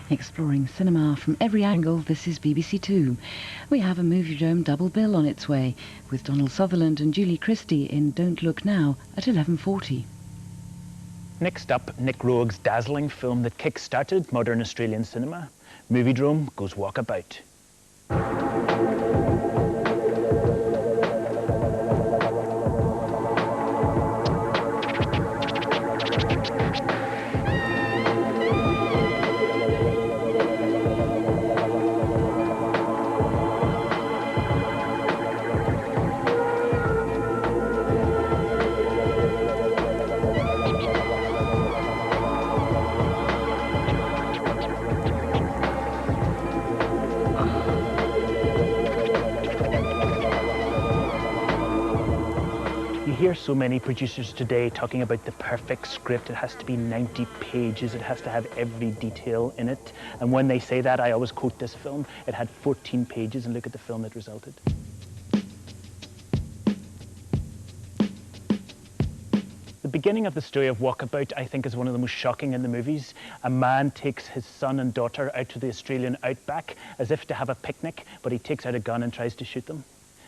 Exploring cinema from every angle, this is BBC Two. We have a Moviedrome double bill on its way, with Donald Sutherland and Julie Christie in Don't Look Now at 11:40. Next up, Nick Roeg's dazzling film that kick-started modern Australian cinema. Moviedrome goes Walkabout. You hear so many producers today talking about the perfect script. It has to be 90 pages. It has to have every detail in it. And when they say that, I always quote this film. It had 14 pages, and look at the film that resulted. The beginning of the story of Walkabout, I think, is one of the most shocking in the movies. A man takes his son and daughter out to the Australian outback as if to have a picnic, but he takes out a gun and tries to shoot them.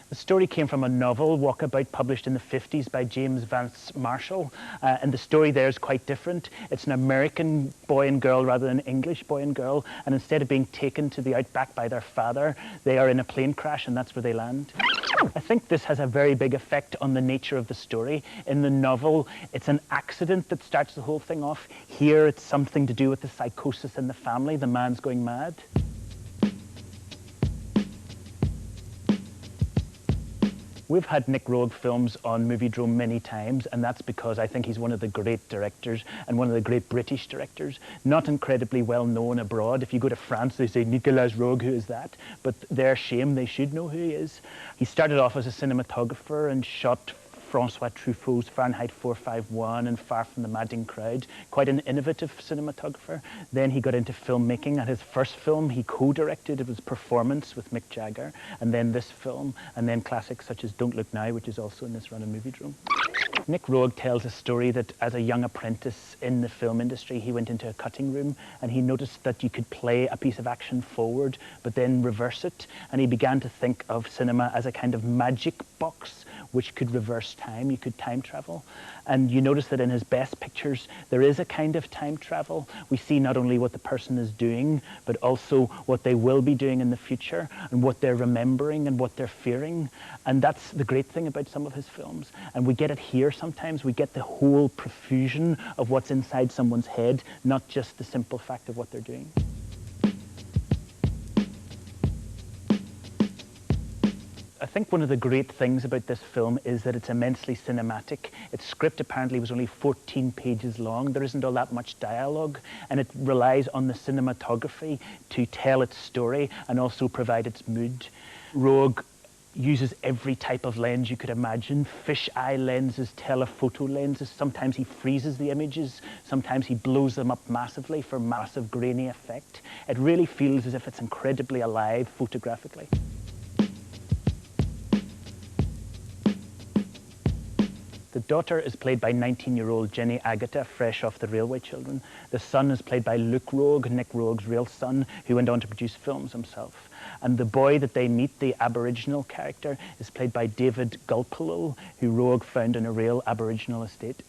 The story came from a novel, Walkabout, published in the 50s by James Vance Marshall, and the story there is quite different. It's an American boy and girl rather than an English boy and girl, and instead of being taken to the outback by their father, they are in a plane crash, and that's where they land. I think this has a very big effect on the nature of the story. In the novel, it's an accident that starts the whole thing off. Here, it's something to do with the psychosis in the family. The man's going mad. We've had Nick Roeg films on Moviedrome many times, and that's because I think he's one of the great directors and one of the great British directors. Not incredibly well known abroad. If you go to France, they say, Nicolas Roeg, who is that? But their shame, they should know who he is. He started off as a cinematographer and shot Francois Truffaut's Fahrenheit 451 and Far From the Madding Crowd, quite an innovative cinematographer. Then he got into filmmaking, and his first film he co-directed. It was Performance with Mick Jagger, and then this film, and then classics such as Don't Look Now, which is also in this run of Moviedrome. Nick Roeg tells a story that as a young apprentice in the film industry, he went into a cutting room and he noticed that you could play a piece of action forward but then reverse it, and he began to think of cinema as a kind of magic box which could reverse time. You could time travel. And you notice that in his best pictures, there is a kind of time travel. We see not only what the person is doing, but also what they will be doing in the future, and what they're remembering and what they're fearing. And that's the great thing about some of his films. And we get it here sometimes. We get the whole profusion of what's inside someone's head, not just the simple fact of what they're doing. I think one of the great things about this film is that it's immensely cinematic. Its script apparently was only 14 pages long. There isn't all that much dialogue, and it relies on the cinematography to tell its story and also provide its mood. Roeg uses every type of lens you could imagine. Fish-eye lenses, telephoto lenses. Sometimes he freezes the images. Sometimes he blows them up massively for massive grainy effect. It really feels as if it's incredibly alive photographically. The daughter is played by 19-year-old Jenny Agata, fresh off The Railway Children. The son is played by Luke Roeg, Nick Roeg's real son, who went on to produce films himself. And the boy that they meet, the Aboriginal character, is played by David Gulpilil, who Roeg found in a real Aboriginal estate.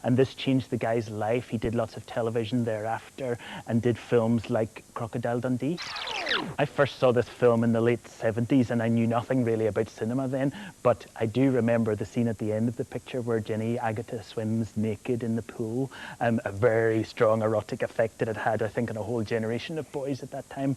And this changed the guy's life. He did lots of television thereafter and did films like Crocodile Dundee. I first saw this film in the late 70s, and I knew nothing really about cinema then, but I do remember the scene at the end of the picture where Jenny Agata swims naked in the pool, a very strong erotic effect that it had, I think, on a whole generation of boys at that time.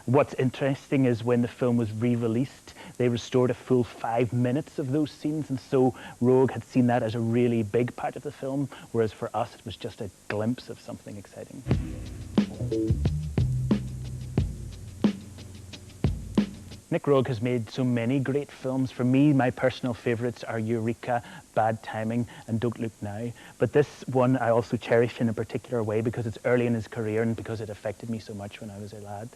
What's interesting is when the film was re-released, they restored a full 5 minutes of those scenes, and so Roeg had seen that as a really big part of the film, whereas for us it was just a glimpse of something exciting. Nick Roeg has made so many great films. For me, my personal favourites are Eureka, Bad Timing, and Don't Look Now. But this one I also cherish in a particular way because it's early in his career and because it affected me so much when I was a lad.